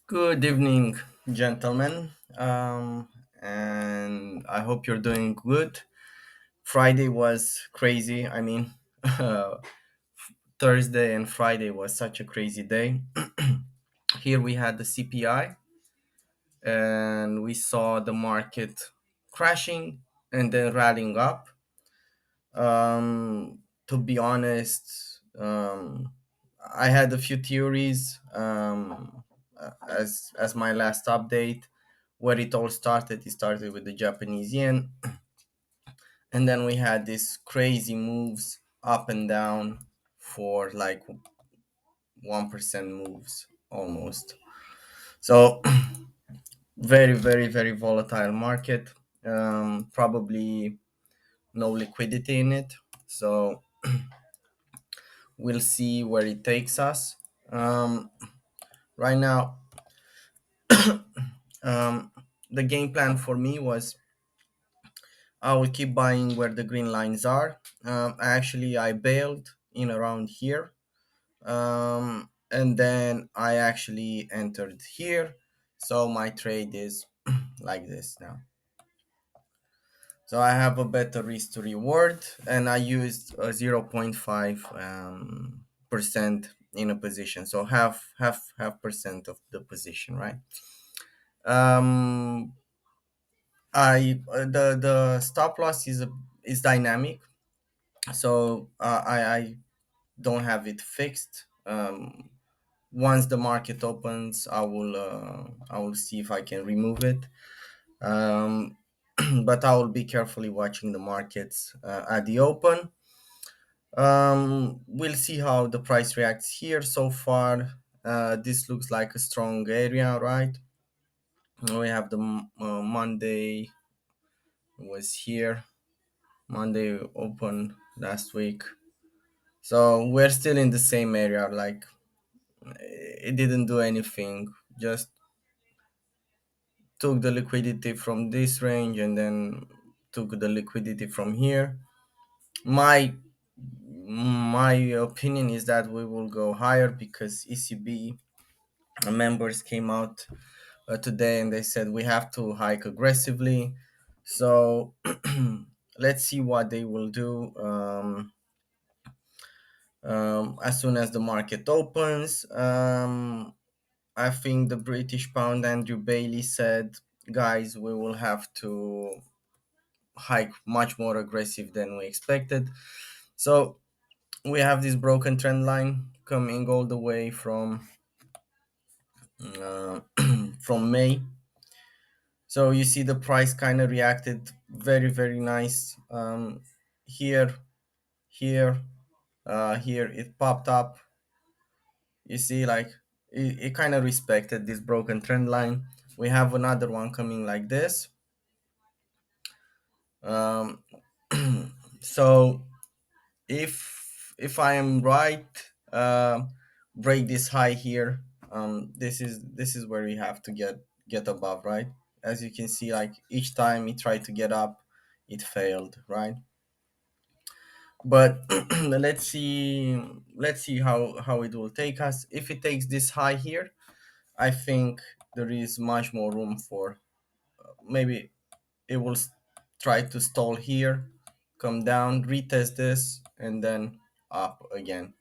Good evening, gentlemen, and I hope you're doing good. Friday was crazy. Thursday and Friday was such a crazy day. Here we had the CPI, and we saw the market crashing and then rallying up. To be honest, I had a few theories as my last update. Where it all started, it started with the Japanese yen, and then we had these crazy moves up and down for like 1% moves almost. So very, very, very volatile market. Probably no liquidity in it. So we'll see where it takes us. Right now, um, the game plan for me was I will keep buying where the green lines are. I bailed in around here, and then I actually entered here. So my trade is like this now. So I have a better risk to reward, and I used a 0.5 percent in a position. So half percent of the position, right? Um, the stop loss is dynamic, so I don't have it fixed. Once the market opens, I will see if I can remove it. Um, but I will be carefully watching the markets at the open. We'll see how the price reacts here. So far, this looks like a strong area, right? We have the Monday was here. Monday open last week. So we're still in the same area. Like it didn't do anything. Just took the liquidity from this range and then took the liquidity from here. My my opinion is that we will go higher because ECB members came out today and they said we have to hike aggressively. So let's see what they will do. As soon as the market opens, I think the British pound Andrew Bailey said, guys, we will have to hike much more aggressive than we expected. So we have this broken trend line coming all the way uh, from May. So you see the price kind of reacted very, very nice. Here, here, here it popped up. You see, like it kind of respected this broken trend line. We have another one coming like this. Um, so if I am right, break this high here. This is where we have to get above, right? As you can see, like each time he tried to get up, it failed, right? But let's see how it will take us. If it takes this high here, I think there is much more room for maybe it will try to stall here, come down, retest this, and then up again.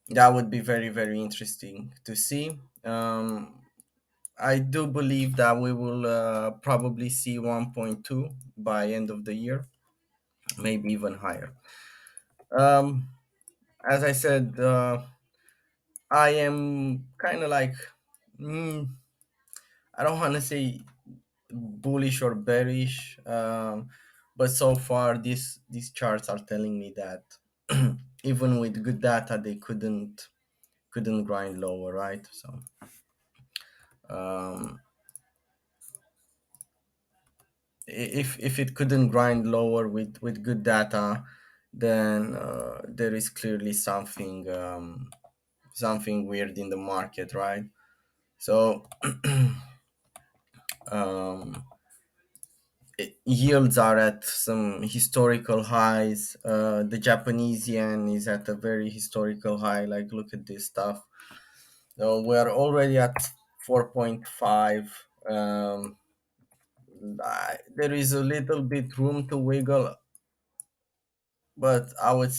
That would be very, very interesting to see. I do believe that we will probably see 1.2 by end of the year, maybe even higher. Um, as I said, I am kind of like, mm, I don't want to say bullish or bearish, but so far these charts are telling me that even with good data, they couldn't grind lower, right? So um, if it couldn't grind lower with good data, then there is clearly something weird in the market, right? So um, yields are at some historical highs. The Japanese yen is at a very historical high. Like look at this stuff. So we're already at 4.5. There is a little bit room to wiggle, but um,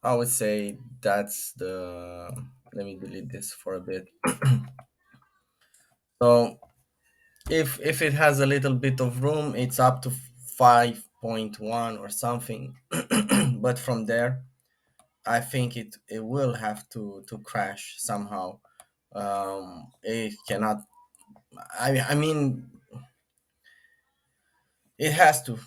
I would say that's the. Let me delete this for a bit. So if it has a little bit of room, it's up to 5.1 or something. But from there, I think it will have to crash somehow. It cannot. I mean, it has to.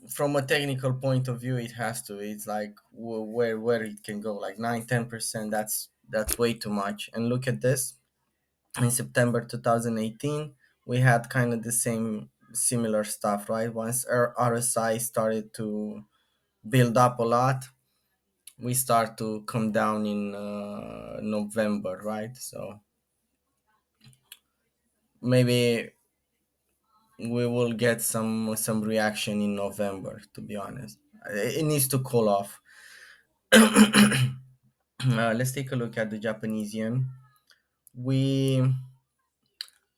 From a technical point of view, it has to. It's like where it can go, like 9-10%. That's way too much. And look at this. In September 2018, we had kind of the same similar stuff, right? Once our RSI started to build up a lot, we start to come down in November, right? So maybe we will get some reaction in November. To be honest, it needs to cool off. Let's take a look at the Japanese yen. We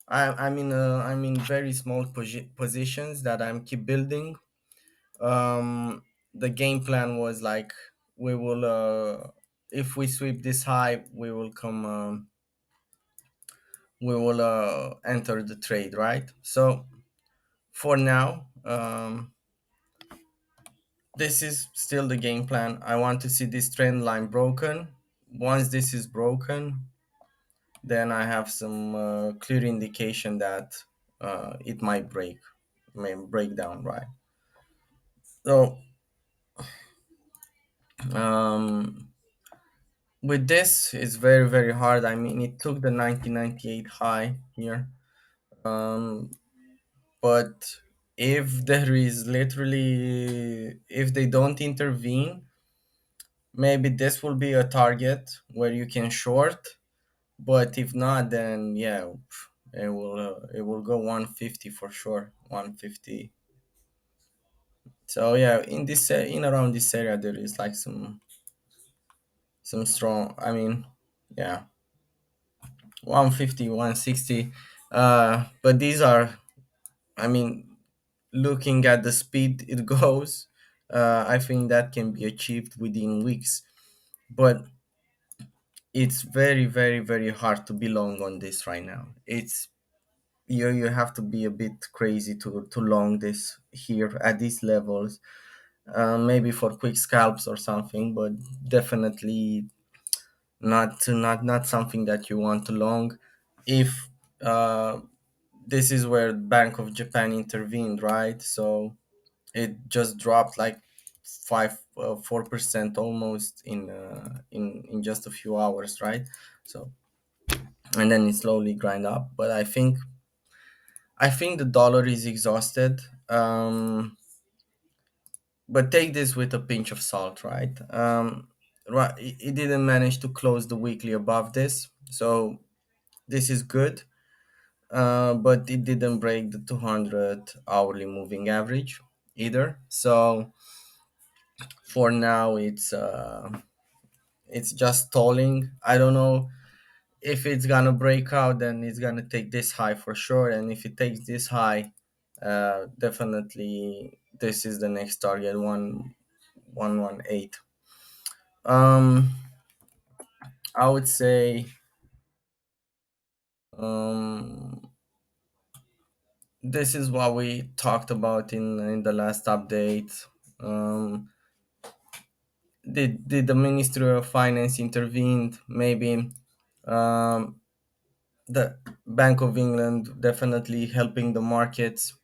I'm in very small positions that I'm keep building. The game plan was like we will if we sweep this high, we will enter the trade, right? So for now, this is still the game plan. I want to see this trend line broken. Once this is broken, then I have some clear indication that it might break down, right? So um, with this, it's very hard. I mean, it took the 1998 high here, um, but if there is literally if they don't intervene, maybe this will be a target where you can short. But if not, then yeah, it will go 150 for sure. 150. So yeah, in around this area, there is like some strong. I mean, yeah, 150, 160. But these are, I mean, looking at the speed it goes, I think that can be achieved within weeks. But it's very hard to be long on this right now. It's you have to be a bit crazy to long this here at these levels. Maybe for quick scalps or something, but definitely not something that you want to long. If this is where Bank of Japan intervened, right? So it just dropped like 4% almost in just a few hours, right? So and then it slowly grind up. But I think the dollar is exhausted. But take this with a pinch of salt, right? Right, it didn't manage to close the weekly above this, so this is good. But it didn't break the 200 hourly moving average either. So for now, it's just stalling. I don't know if it's gonna break out. Then it's gonna take this high for sure. And if it takes this high, definitely this is the next target 118. Um, I would say um, this is what we talked about in the last update. Um, did the Ministry of Finance intervened? Maybe um, the Bank of England definitely helping the markets.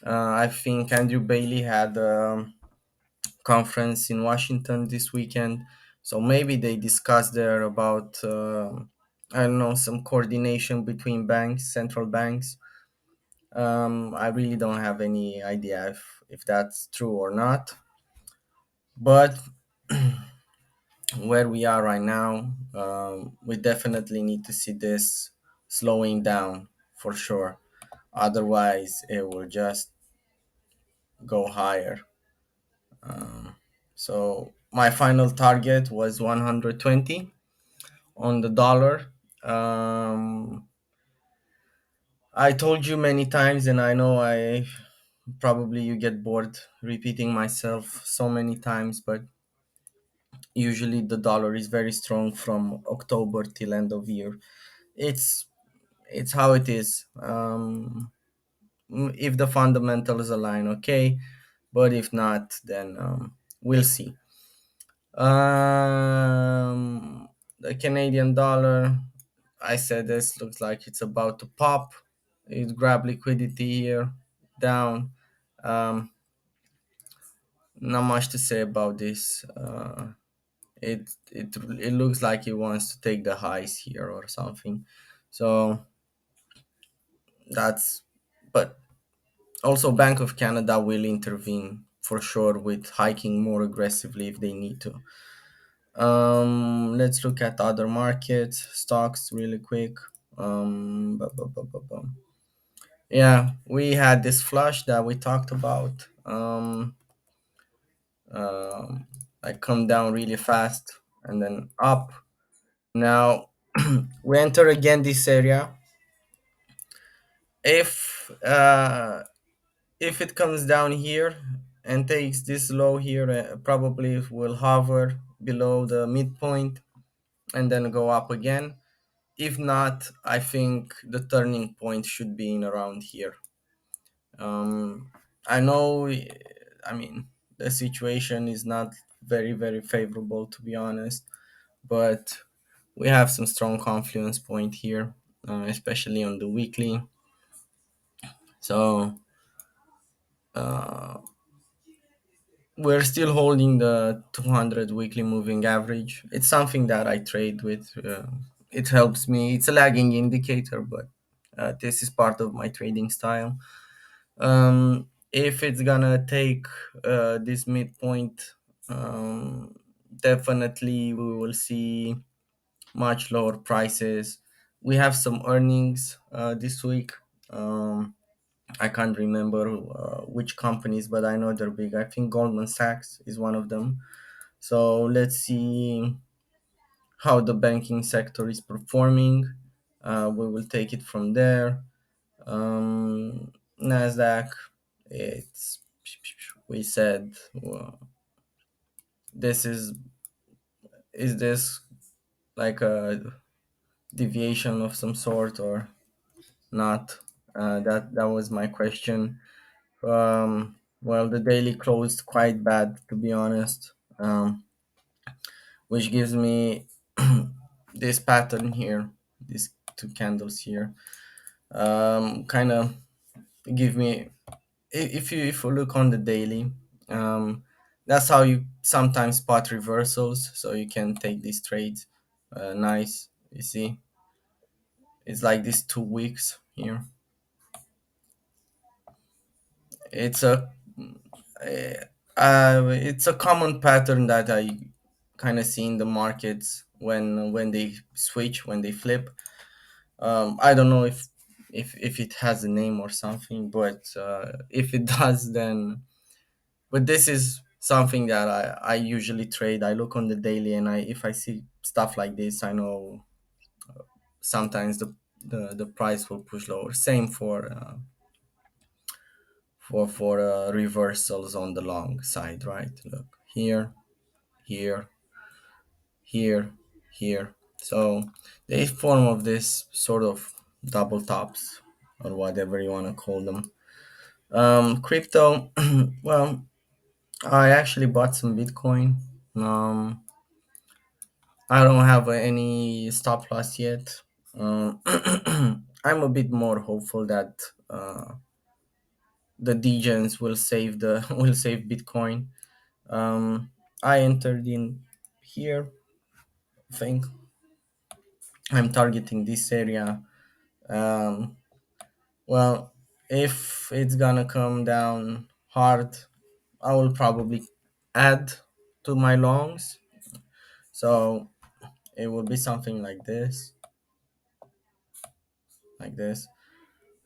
I think Andrew Bailey had a conference in Washington this weekend, so maybe they discussed there about I don't know, some coordination between banks, central banks. I really don't have any idea if that's true or not. But where we are right now, we definitely need to see this slowing down for sure. Otherwise, it will just go higher. So my final target was 120 on the dollar. Um, I told you many times, and I know I probably you get bored repeating myself so many times, but usually the dollar is very strong from October till end of year. It's it's how it is. If the fundamentals align, okay, but if not, then we'll see. The Canadian dollar, I said this looks like it's about to pop. It grab liquidity here, down. Um, Not much to say about this. It looks like it wants to take the highs here or something. So that's, but also Bank of Canada will intervene for sure with hiking more aggressively if they need to. Let's look at other markets, stocks really quick. Yeah, we had this flush that we talked about. Um, I come down really fast and then up. Now we enter again this area. If it comes down here and takes this low here, probably it will hover below the midpoint and then go up again. If not, I think the turning point should be in around here. Um, I know, I mean, the situation is not very favorable to be honest, but we have some strong confluence point here, especially on the weekly. So we're still holding the 200 weekly moving average. It's something that I trade with. It helps me. It's a lagging indicator, but this is part of my trading style. If it's gonna take this midpoint, um, definitely we will see much lower prices. We have some earnings this week. I can't remember which companies, but I know they're big. I think Goldman Sachs is one of them. So let's see how the banking sector is performing. We will take it from there. Nasdaq, it's we said this is this like a deviation of some sort or not? That was my question. Well, the daily closed quite bad, to be honest, which gives me this pattern here, these two candles here, kind of give me. If you look on the daily, that's how you sometimes spot reversals, so you can take these trades. Nice, you see, it's like these 2 weeks here. It's a it's a common pattern that I kind of see in the markets when they switch, when they flip. I don't know if it has a name or something, but if it does, then but this is something that I usually trade. I look on the daily, and I if I see stuff like this, I know sometimes the price will push lower. Same for reversals on the long side, right? Look here, here, here, here. So they form of this sort of double tops or whatever you want to call them. Crypto, well, I actually bought some Bitcoin. I don't have any stop loss yet. I'm a bit more hopeful that the degens will save the will save Bitcoin. I entered in here. I think I'm targeting this area. Um, well, if it's gonna come down hard, I will probably add to my longs. So it will be something like this.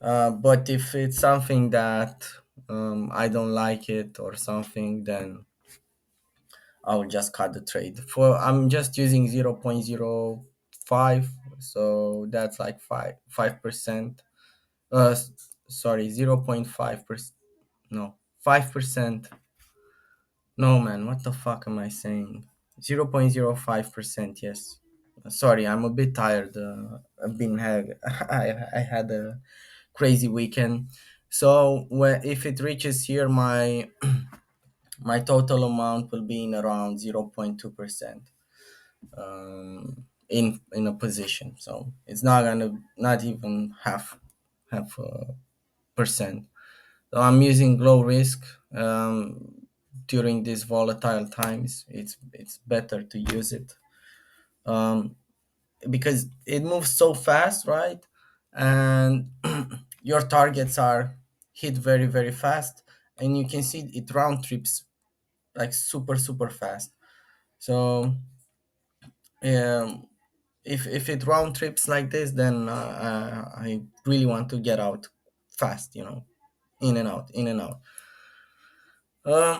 But if it's something that I don't like it or something, then I will just cut the trade. For I'm just using 0.05, so that's like 5%. Sorry, 0.5%. No, 5%. No, man, what the fuck am I saying? 0.05%. Yes. Sorry, I'm a bit tired. I've been had I had a crazy weekend. So if it reaches here, my total amount will be in around 0.2%, in a position. So it's not gonna, not even half percent. So I'm using low risk, during these volatile times. It's better to use it, um, because it moves so fast, right? And your targets are hit very very fast, and you can see it round trips like super fast. So um, if it round trips like this, then I really want to get out fast, in and out, in and out. uh,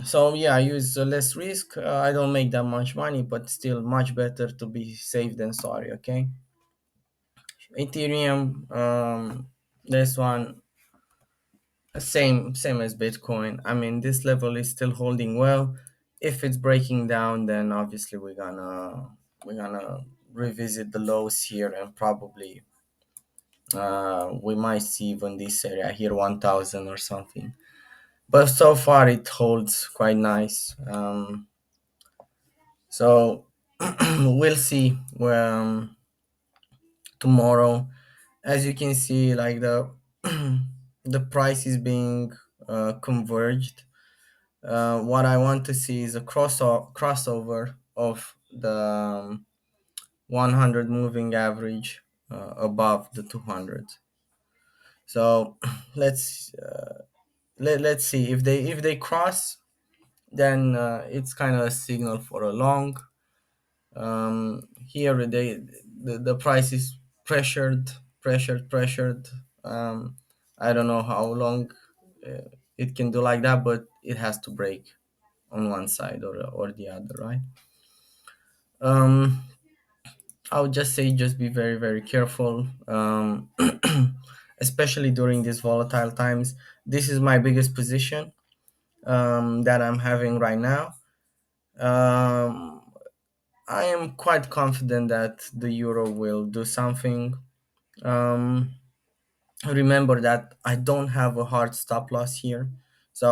so yeah, I use less risk. I don't make that much money, but still much better to be safe than sorry. Okay. Ethereum, this one, same as Bitcoin. I mean, this level is still holding well. If it's breaking down, then obviously we're gonna revisit the lows here, and probably we might see even this area here 1000 or something. But so far it holds quite nice. So we'll see tomorrow. As you can see, like the price is being converged. What I want to see is a crossover of the 100 moving average above the 200. So let's let's see if they cross, then it's kind of a signal for a long. Here the price is pressured. I don't know how long it can do like that, but it has to break on one side or the other, right? um I would just say just be very very careful, especially during these volatile times. This is my biggest position that I'm having right now. um I am quite confident that the euro will do something. Um, Remember that I don't have a hard stop loss here, so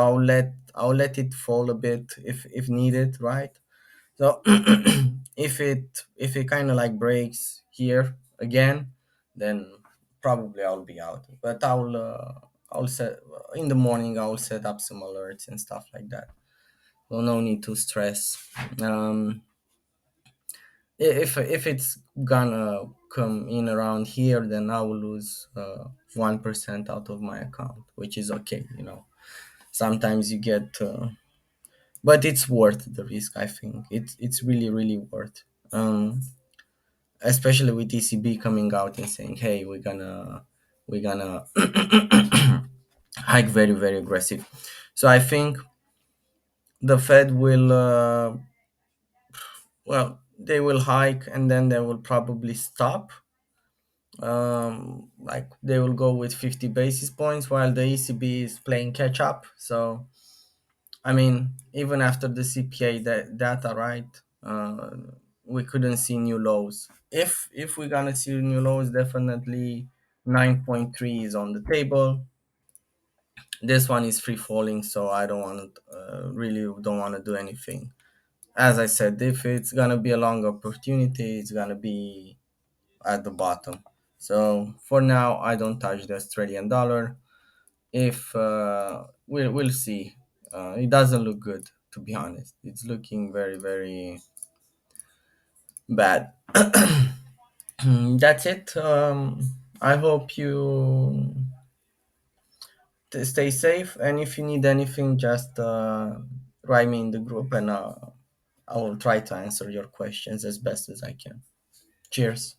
I'll let it fall a bit if needed, right? So if it kind of like breaks here again, then probably I'll be out. But I'll set in the morning. I'll set up some alerts and stuff like that. So no need to stress. Um, if it's gonna come in around here, then I will lose 1% out of my account, which is okay. Sometimes you get, but it's worth the risk. I think it's really really worth. Especially with ECB coming out and saying, "Hey, we're gonna hike very very aggressive." So I think the Fed will, well, they will hike and then they will probably stop. Like they will go with 50 basis points while the ECB is playing catch up. So I mean, even after the CPA data, right? Uh, we couldn't see new lows. If we're gonna see new lows, definitely 9.3 is on the table. This one is free falling, so I don't want to, really don't want to do anything. As I said, if it's gonna be a long opportunity, it's gonna be at the bottom. So for now, I don't touch the Australian dollar. If we'll see. It doesn't look good, to be honest. It's looking very very bad. That's it. I hope you stay safe, and if you need anything, just write me in the group, and I will try to answer your questions as best as I can. Cheers.